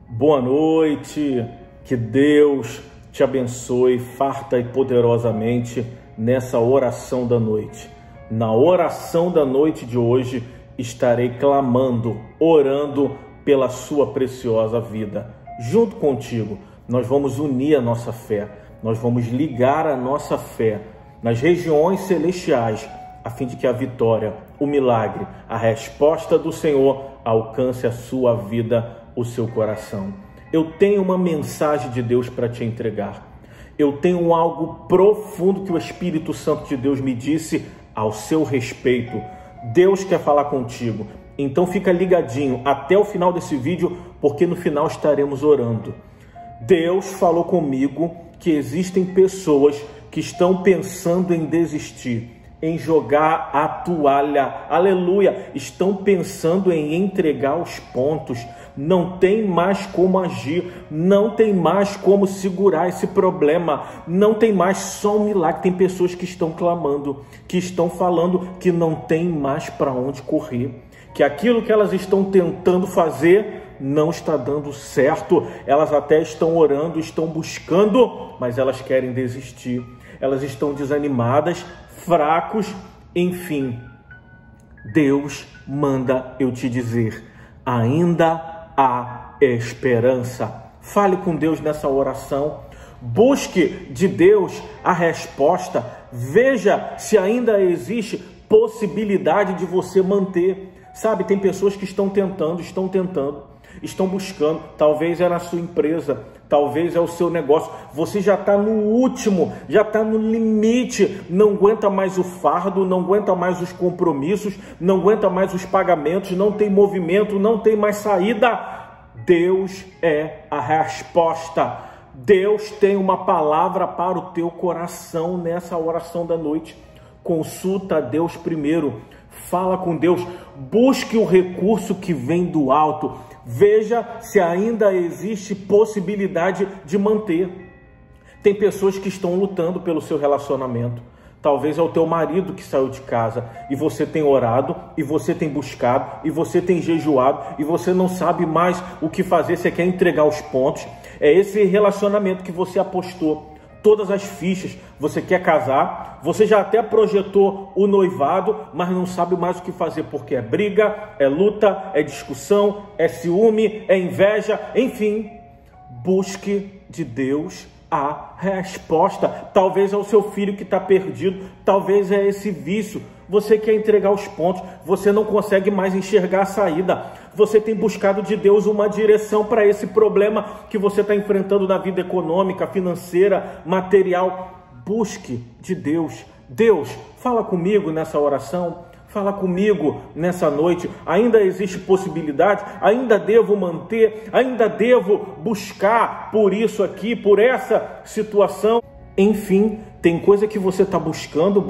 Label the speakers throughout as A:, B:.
A: Boa noite, que Deus te abençoe farta e poderosamente nessa oração da noite. Na oração da noite de hoje estarei clamando, orando pela sua preciosa vida. Junto contigo, nós vamos unir a nossa fé, nós vamos ligar a nossa fé nas regiões celestiais, a fim de que a vitória, o milagre, a resposta do Senhor alcance a sua vida, o seu coração. Eu tenho uma mensagem de Deus para te entregar. Eu tenho algo profundo que o Espírito Santo de Deus me disse ao seu respeito. Deus quer falar contigo. Então fica ligadinho até o final desse vídeo, porque no final estaremos orando. Deus falou comigo que existem pessoas que estão pensando em desistir, em jogar a toalha, aleluia, estão pensando em entregar os pontos, não tem mais como agir, não tem mais como segurar esse problema, não tem mais só um milagre. Tem pessoas que estão clamando, que estão falando que não tem mais para onde correr, que aquilo que elas estão tentando fazer não está dando certo. Elas até estão orando, estão buscando, mas elas querem desistir, elas estão desanimadas, fracos, enfim. Deus manda eu te dizer, ainda há esperança. Fale com Deus nessa oração, busque de Deus a resposta, veja se ainda existe possibilidade de você manter. Sabe, tem pessoas que estão tentando, estão buscando, talvez é na sua empresa, talvez é o seu negócio, você já está no último, já está no limite, não aguenta mais o fardo, não aguenta mais os compromissos, não aguenta mais os pagamentos, não tem movimento, não tem mais saída. Deus é a resposta. Deus tem uma palavra para o teu coração nessa oração da noite. Consulta a Deus primeiro, fala com Deus, busque o recurso que vem do alto. Veja se ainda existe possibilidade de manter. Tem pessoas que estão lutando pelo seu relacionamento. Talvez é o teu marido que saiu de casa e você tem orado, e você tem buscado, e você tem jejuado, e você não sabe mais o que fazer, você quer entregar os pontos. É esse relacionamento que você apostou todas as fichas, você quer casar, você já até projetou o noivado, mas não sabe mais o que fazer, porque é briga, é luta, é discussão, é ciúme, é inveja, enfim. Busque de Deus a resposta. Talvez é o seu filho que está perdido, talvez é esse vício, você quer entregar os pontos, você não consegue mais enxergar a saída, você tem buscado de Deus uma direção para esse problema que você está enfrentando na vida econômica, financeira, material. Busque de Deus. Deus, fala comigo nessa oração, fala comigo nessa noite. Ainda existe possibilidade? Ainda devo manter? Ainda devo buscar por isso aqui, por essa situação? Enfim, tem coisa que você está buscando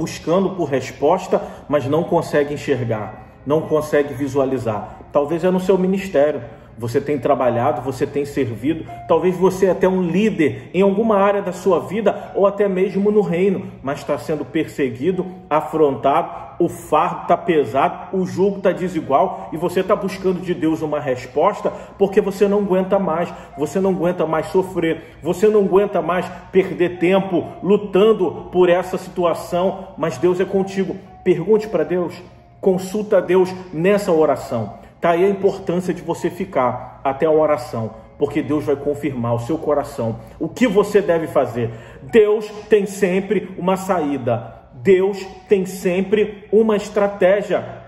A: por resposta, mas não consegue enxergar, não consegue visualizar. Talvez é no seu ministério, você tem trabalhado, você tem servido, talvez você é até um líder em alguma área da sua vida, ou até mesmo no reino, mas está sendo perseguido, afrontado, o fardo está pesado, o jugo está desigual, e você está buscando de Deus uma resposta, porque você não aguenta mais sofrer, você não aguenta mais perder tempo lutando por essa situação, mas Deus é contigo. Pergunte para Deus, consulta a Deus nessa oração. Tá aí a importância de você ficar até a oração, porque Deus vai confirmar o seu coração, o que você deve fazer. Deus tem sempre uma saída, Deus tem sempre uma estratégia.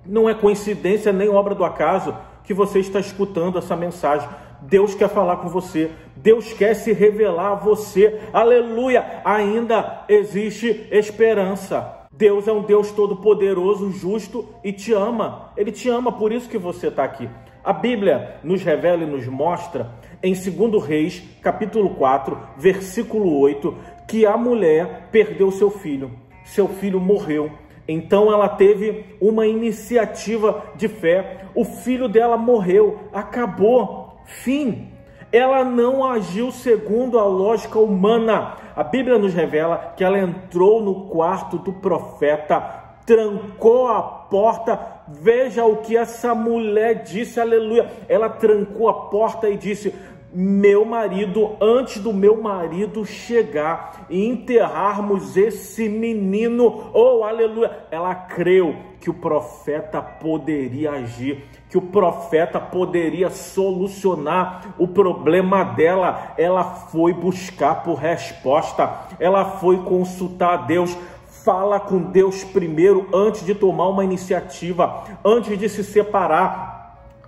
A: Não é coincidência nem obra do acaso que você está escutando essa mensagem. Deus quer falar com você, Deus quer se revelar a você, aleluia, ainda existe esperança. Deus é um Deus todo-poderoso, justo e te ama. Ele te ama, por isso que você está aqui. A Bíblia nos revela e nos mostra, em 2 Reis, capítulo 4, versículo 8, que a mulher perdeu seu filho. Seu filho morreu. Então ela teve uma iniciativa de fé. O filho dela morreu, acabou, fim. Ela não agiu segundo a lógica humana. A Bíblia nos revela que ela entrou no quarto do profeta, trancou a porta. Veja o que essa mulher disse, aleluia. Ela trancou a porta e disse: meu marido, antes do meu marido chegar e enterrarmos esse menino, oh aleluia, ela creu que o profeta poderia agir, que o profeta poderia solucionar o problema dela. Ela foi buscar por resposta, ela foi consultar a Deus. Fala com Deus primeiro antes de tomar uma iniciativa, antes de se separar,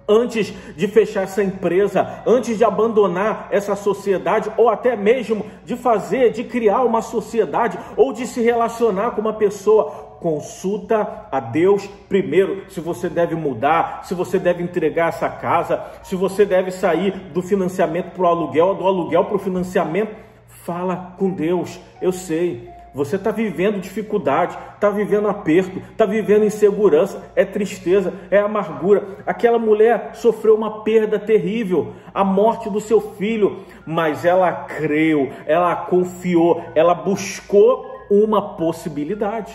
A: antes de fechar essa empresa, antes de abandonar essa sociedade, ou até mesmo de criar uma sociedade, ou de se relacionar com uma pessoa. Consulta a Deus primeiro, se você deve mudar, se você deve entregar essa casa, se você deve sair do financiamento para o aluguel, do aluguel para o financiamento. Fala com Deus. Eu sei, você está vivendo dificuldade, está vivendo aperto, está vivendo insegurança, é tristeza, é amargura. Aquela mulher sofreu uma perda terrível, a morte do seu filho, mas ela creu, ela confiou, ela buscou uma possibilidade.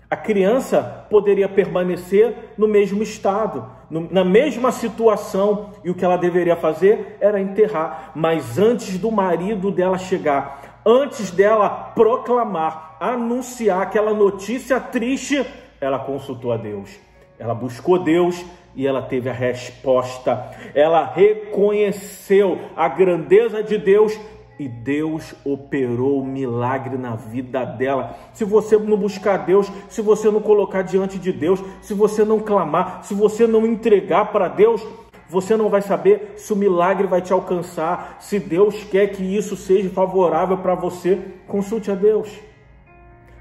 A: A criança poderia permanecer no mesmo estado, na mesma situação, e o que ela deveria fazer era enterrar. Mas antes do marido dela chegar, antes dela proclamar, anunciar aquela notícia triste, ela consultou a Deus. Ela buscou Deus e ela teve a resposta. Ela reconheceu a grandeza de Deus e Deus operou o milagre na vida dela. Se você não buscar Deus, se você não colocar diante de Deus, se você não clamar, se você não entregar para Deus, você não vai saber se o milagre vai te alcançar. Se Deus quer que isso seja favorável para você, consulte a Deus.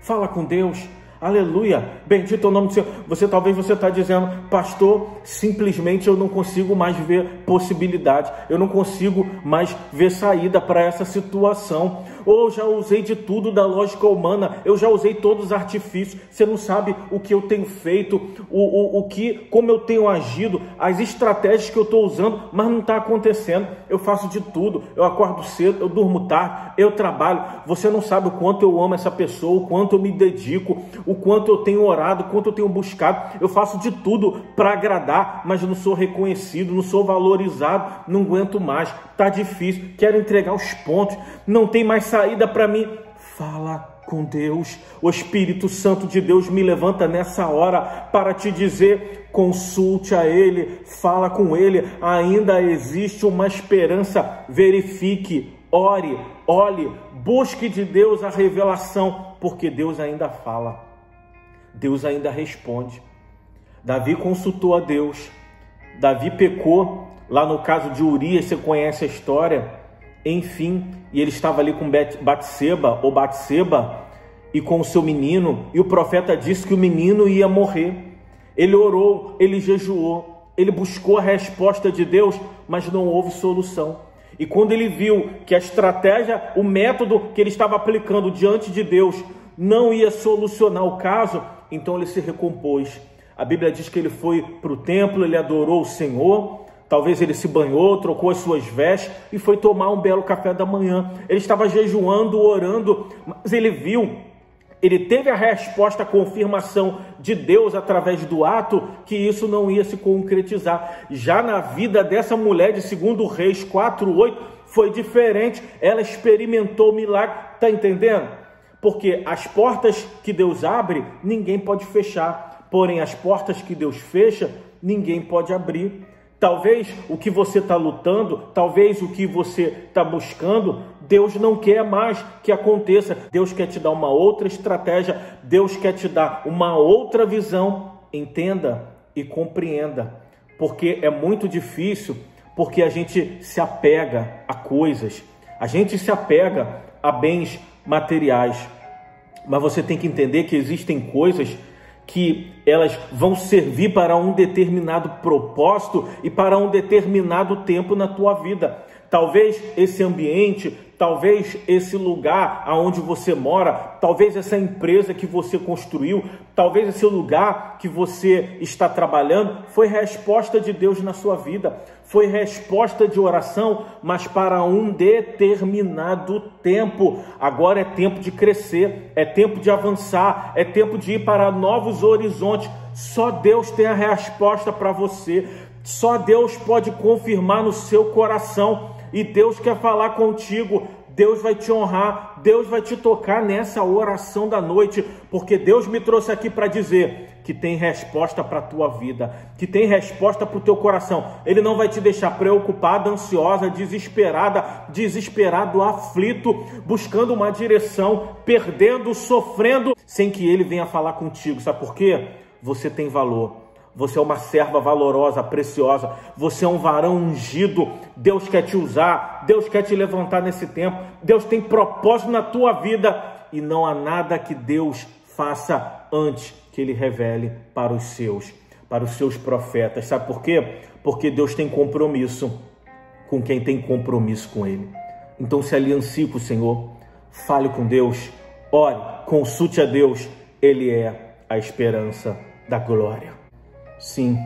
A: Fala com Deus. Aleluia, bendito é o nome do Senhor. Talvez você está dizendo: pastor, simplesmente eu não consigo mais ver possibilidade, eu não consigo mais ver saída para essa situação. Ou já usei de tudo da lógica humana, eu já usei todos os artifícios. Você não sabe o que eu tenho feito, como eu tenho agido, as estratégias que eu estou usando, mas não está acontecendo. Eu faço de tudo, eu acordo cedo, eu durmo tarde, eu trabalho. Você não sabe o quanto eu amo essa pessoa, o quanto eu me dedico, o quanto eu tenho orado, o quanto eu tenho buscado. Eu faço de tudo para agradar, mas não sou reconhecido, não sou valorizado, não aguento mais, está difícil, quero entregar os pontos, não tem mais saída para mim. Fala com Deus. O Espírito Santo de Deus me levanta nessa hora para te dizer: consulte a Ele, fala com Ele, ainda existe uma esperança. Verifique, ore, olhe, busque de Deus a revelação, porque Deus ainda fala, Deus ainda responde. Davi consultou a Deus, Davi pecou, lá no caso de Urias, você conhece a história, enfim, e ele estava ali com Batseba, e com o seu menino, e o profeta disse que o menino ia morrer. Ele orou, ele jejuou, ele buscou a resposta de Deus, mas não houve solução. E quando ele viu que a estratégia, o método que ele estava aplicando diante de Deus não ia solucionar o caso, então ele se recompôs. A Bíblia diz que ele foi para o templo, ele adorou o Senhor, talvez ele se banhou, trocou as suas vestes e foi tomar um belo café da manhã. Ele estava jejuando, orando, mas ele teve a resposta, a confirmação de Deus através do ato, que isso não ia se concretizar. Já na vida dessa mulher de 2 Reis 4:8 foi diferente. Ela experimentou o milagre, está entendendo? Porque as portas que Deus abre, ninguém pode fechar. Porém, as portas que Deus fecha, ninguém pode abrir. Talvez o que você está lutando, talvez o que você está buscando, Deus não quer mais que aconteça. Deus quer te dar uma outra estratégia, Deus quer te dar uma outra visão. Entenda e compreenda, porque é muito difícil, porque a gente se apega a coisas, a gente se apega a bens materiais, mas você tem que entender que existem coisas que elas vão servir para um determinado propósito e para um determinado tempo na tua vida. Talvez esse ambiente, talvez esse lugar aonde você mora, talvez essa empresa que você construiu, talvez esse lugar que você está trabalhando, foi resposta de Deus na sua vida, foi resposta de oração, mas para um determinado tempo. Agora é tempo de crescer, é tempo de avançar, é tempo de ir para novos horizontes. Só Deus tem a resposta para você, só Deus pode confirmar no seu coração. E Deus quer falar contigo, Deus vai te honrar, Deus vai te tocar nessa oração da noite, porque Deus me trouxe aqui para dizer que tem resposta para a tua vida, que tem resposta para o teu coração. Ele não vai te deixar preocupada, ansiosa, desesperado, aflito, buscando uma direção, perdendo, sofrendo, sem que Ele venha falar contigo. Sabe por quê? Você tem valor. Você é uma serva valorosa, preciosa. Você é um varão ungido. Deus quer te usar. Deus quer te levantar nesse tempo. Deus tem propósito na tua vida. E não há nada que Deus faça antes que Ele revele para os seus profetas. Sabe por quê? Porque Deus tem compromisso com quem tem compromisso com Ele. Então se aliancie com o Senhor. Fale com Deus. Ore, consulte a Deus. Ele é a esperança da glória. Sim,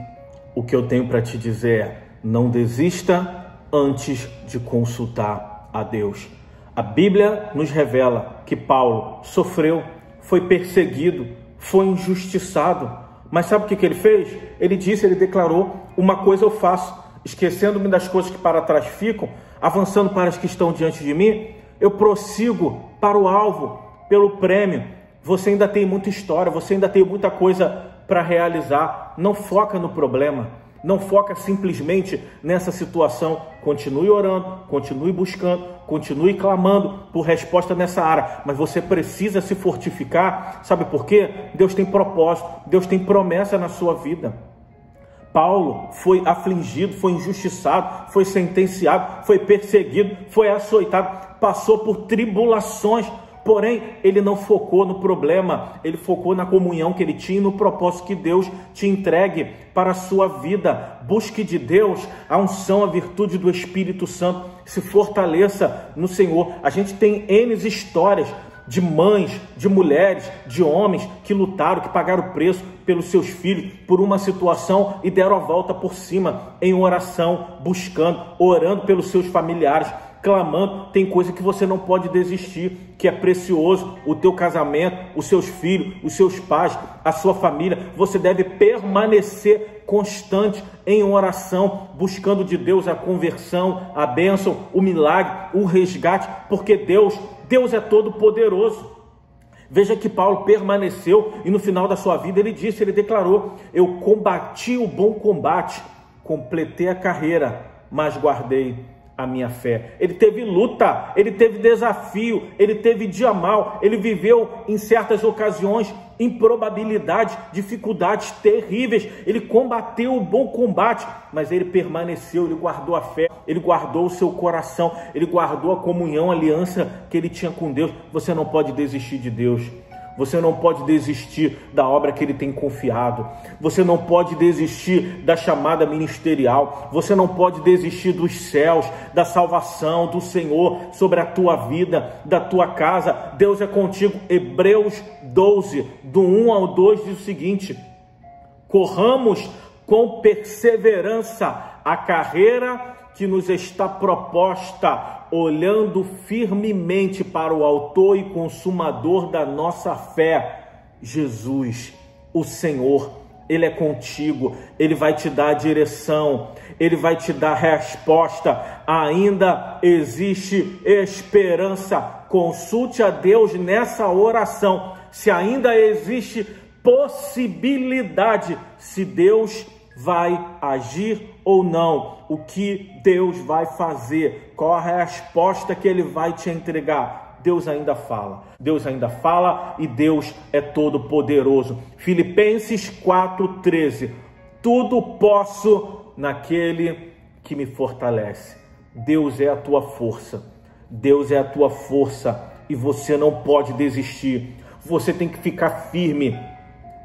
A: o que eu tenho para te dizer é: não desista antes de consultar a Deus. A Bíblia nos revela que Paulo sofreu, foi perseguido, foi injustiçado. Mas sabe o que ele fez? Ele declarou: uma coisa eu faço, esquecendo-me das coisas que para trás ficam, avançando para as que estão diante de mim, eu prossigo para o alvo, pelo prêmio. Você ainda tem muita história, você ainda tem muita coisa para realizar. Não foca no problema, não foca simplesmente nessa situação. Continue orando, continue buscando, continue clamando por resposta nessa área, mas você precisa se fortificar. Sabe por quê? Deus tem propósito, Deus tem promessa na sua vida. Paulo foi afligido, foi injustiçado, foi sentenciado, foi perseguido, foi açoitado, passou por tribulações. Porém, ele não focou no problema, ele focou na comunhão que ele tinha e no propósito que Deus te entregue para a sua vida. Busque de Deus a unção, a virtude do Espírito Santo. Se fortaleça no Senhor. A gente tem N histórias de mães, de mulheres, de homens que lutaram, que pagaram o preço pelos seus filhos, por uma situação e deram a volta por cima, em oração, buscando, orando pelos seus familiares, clamando. Tem coisa que você não pode desistir, que é precioso: o teu casamento, os seus filhos, os seus pais, a sua família. Você deve permanecer constante em oração, buscando de Deus a conversão, a bênção, o milagre, o resgate, porque Deus é todo poderoso. Veja que Paulo permaneceu e no final da sua vida ele declarou: eu combati o bom combate, completei a carreira, mas guardei a minha fé. Ele teve luta, ele teve desafio, ele teve dia mal, ele viveu em certas ocasiões improbabilidades, dificuldades terríveis. Ele combateu o bom combate, mas ele permaneceu, ele guardou a fé, ele guardou o seu coração, ele guardou a comunhão, a aliança que ele tinha com Deus. Você não pode desistir de Deus. Você não pode desistir da obra que Ele tem confiado. Você não pode desistir da chamada ministerial. Você não pode desistir dos céus, da salvação do Senhor sobre a tua vida, da tua casa. Deus é contigo. Hebreus 12, do 1 ao 2 diz o seguinte: corramos com perseverança a carreira que nos está proposta, olhando firmemente para o autor e consumador da nossa fé, Jesus, o Senhor. Ele é contigo, Ele vai te dar a direção, Ele vai te dar a resposta. Ainda existe esperança. Consulte a Deus nessa oração, se ainda existe possibilidade, se Deus vai agir ou não, o que Deus vai fazer, qual a resposta que Ele vai te entregar. Deus ainda fala e Deus é todo poderoso. Filipenses 4:13, tudo posso naquele que me fortalece. Deus é a tua força, Deus é a tua força e você não pode desistir. Você tem que ficar firme,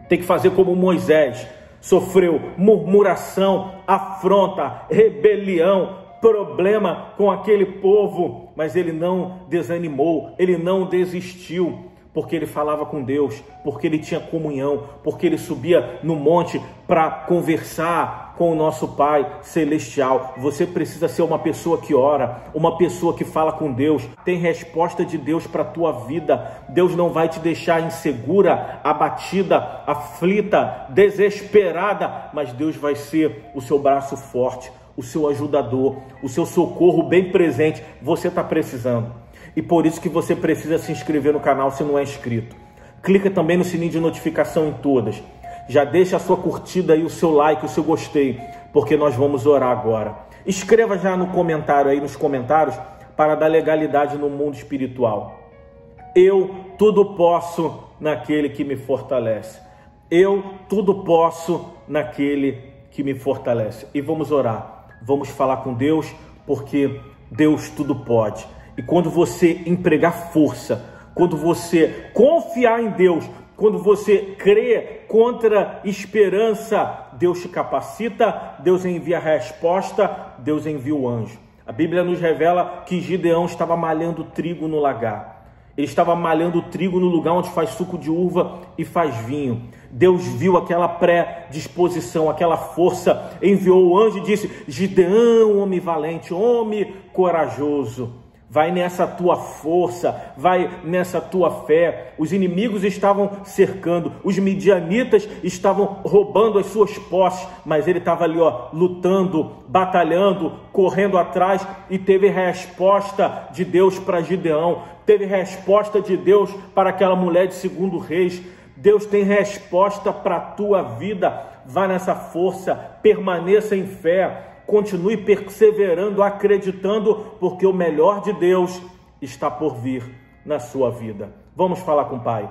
A: tem que fazer como Moisés. Sofreu murmuração, afronta, rebelião, problema com aquele povo, mas ele não desanimou, ele não desistiu, porque ele falava com Deus, porque ele tinha comunhão, porque ele subia no monte para conversar com o nosso Pai Celestial. Você precisa ser uma pessoa que ora, uma pessoa que fala com Deus, tem resposta de Deus para a tua vida. Deus não vai te deixar insegura, abatida, aflita, desesperada, mas Deus vai ser o seu braço forte, o seu ajudador, o seu socorro bem presente. Você está precisando. E por isso que você precisa se inscrever no canal se não é inscrito. Clica também no sininho de notificação em todas. Já deixa a sua curtida e o seu like, o seu gostei, porque nós vamos orar agora. Escreva já no comentário aí, nos comentários, para dar legalidade no mundo espiritual. Eu tudo posso naquele que me fortalece. Eu tudo posso naquele que me fortalece. E vamos orar. Vamos falar com Deus, porque Deus tudo pode. E quando você empregar força, quando você confiar em Deus, quando você crê contra esperança, Deus te capacita, Deus envia a resposta, Deus envia o anjo. A Bíblia nos revela que Gideão estava malhando trigo no lagar. Ele estava malhando trigo no lugar onde faz suco de uva e faz vinho. Deus viu aquela predisposição, aquela força, enviou o anjo e disse: Gideão, homem valente, homem corajoso. Vai nessa tua força, vai nessa tua fé. Os inimigos estavam cercando, os midianitas estavam roubando as suas posses, mas ele estava ali, lutando, batalhando, correndo atrás, e teve resposta de Deus para Gideão, teve resposta de Deus para aquela mulher de 2 Reis. Deus tem resposta para a tua vida. Vá nessa força, permaneça em fé. Continue perseverando, acreditando, porque o melhor de Deus está por vir na sua vida. Vamos falar com o Pai.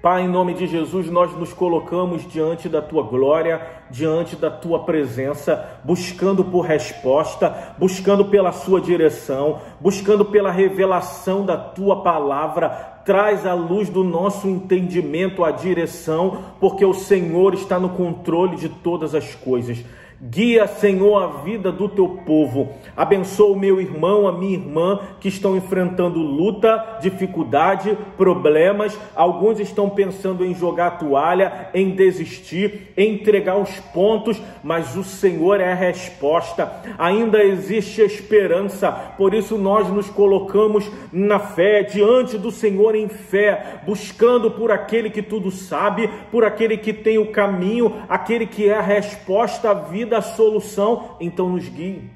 A: Pai, em nome de Jesus, nós nos colocamos diante da Tua glória, diante da Tua presença, buscando por resposta, buscando pela Sua direção, buscando pela revelação da Tua palavra. Traz à luz do nosso entendimento a direção, porque o Senhor está no controle de todas as coisas. Guia, Senhor, a vida do teu povo. Abençoa o meu irmão, a minha irmã, que estão enfrentando luta, dificuldade, problemas. Alguns estão pensando em jogar a toalha, em desistir, em entregar os pontos, mas o Senhor é a resposta. Ainda existe esperança, por isso nós nos colocamos na fé, diante do Senhor em fé, buscando por aquele que tudo sabe, por aquele que tem o caminho, aquele que é a resposta à vida, a solução. Então nos guie,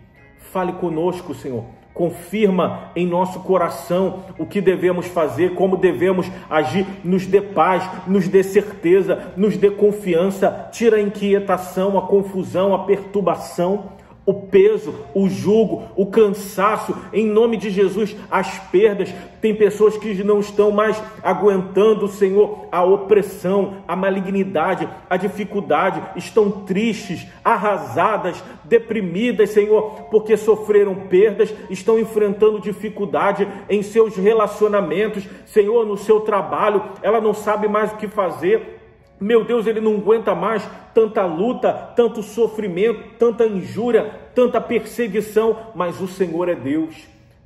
A: fale conosco, Senhor, confirma em nosso coração o que devemos fazer, como devemos agir, nos dê paz, nos dê certeza, nos dê confiança, tira a inquietação, a confusão, a perturbação, o peso, o jugo, o cansaço, em nome de Jesus, as perdas. Tem pessoas que não estão mais aguentando, Senhor, a opressão, a malignidade, a dificuldade, estão tristes, arrasadas, deprimidas, Senhor, porque sofreram perdas, estão enfrentando dificuldade em seus relacionamentos, Senhor, no seu trabalho, ela não sabe mais o que fazer. Meu Deus, ele não aguenta mais tanta luta, tanto sofrimento, tanta injúria, tanta perseguição, mas o Senhor é Deus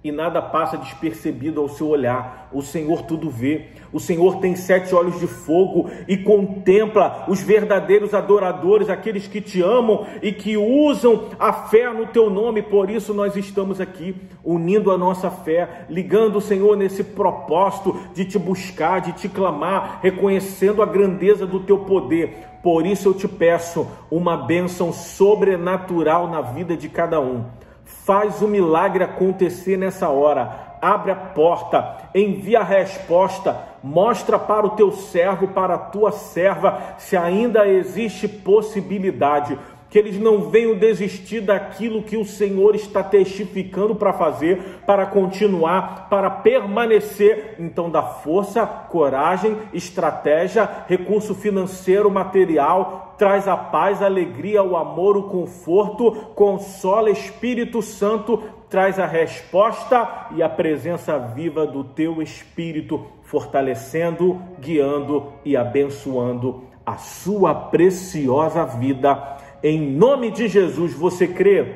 A: e nada passa despercebido ao seu olhar. O Senhor tudo vê. O Senhor tem 7 olhos de fogo e contempla os verdadeiros adoradores, aqueles que te amam e que usam a fé no teu nome. Por isso nós estamos aqui, unindo a nossa fé, ligando o Senhor nesse propósito de te buscar, de te clamar, reconhecendo a grandeza do teu poder. Por isso eu te peço uma bênção sobrenatural na vida de cada um. Faz o milagre acontecer nessa hora. Abre a porta, envia a resposta, mostra para o teu servo, para a tua serva, se ainda existe possibilidade, que eles não venham desistir daquilo que o Senhor está testificando para fazer, para continuar, para permanecer. Então dá força, coragem, estratégia, recurso financeiro, material, traz a paz, a alegria, o amor, o conforto, consola, Espírito Santo, traz a resposta e a presença viva do teu Espírito, fortalecendo, guiando e abençoando a sua preciosa vida. Em nome de Jesus, você crê?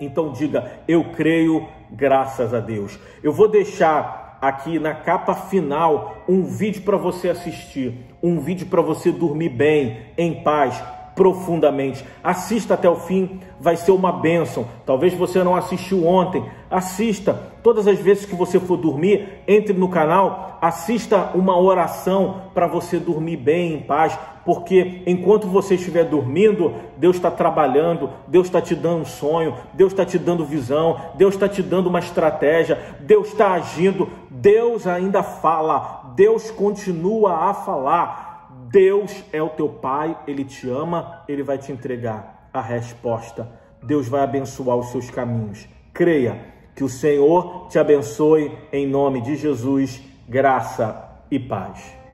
A: Então diga: eu creio, graças a Deus. Eu vou deixar aqui na capa final um vídeo para você assistir, um vídeo para você dormir bem, em paz, profundamente. Assista até o fim, vai ser uma bênção. Talvez você não assistiu ontem, assista. Todas as vezes que você for dormir, entre no canal, assista uma oração para você dormir bem, em paz, porque enquanto você estiver dormindo, Deus está trabalhando, Deus está te dando um sonho, Deus está te dando visão, Deus está te dando uma estratégia, Deus está agindo, Deus ainda fala, Deus continua a falar. Deus é o teu Pai, Ele te ama, Ele vai te entregar a resposta. Deus vai abençoar os seus caminhos. Creia. Que o Senhor te abençoe em nome de Jesus, graça e paz.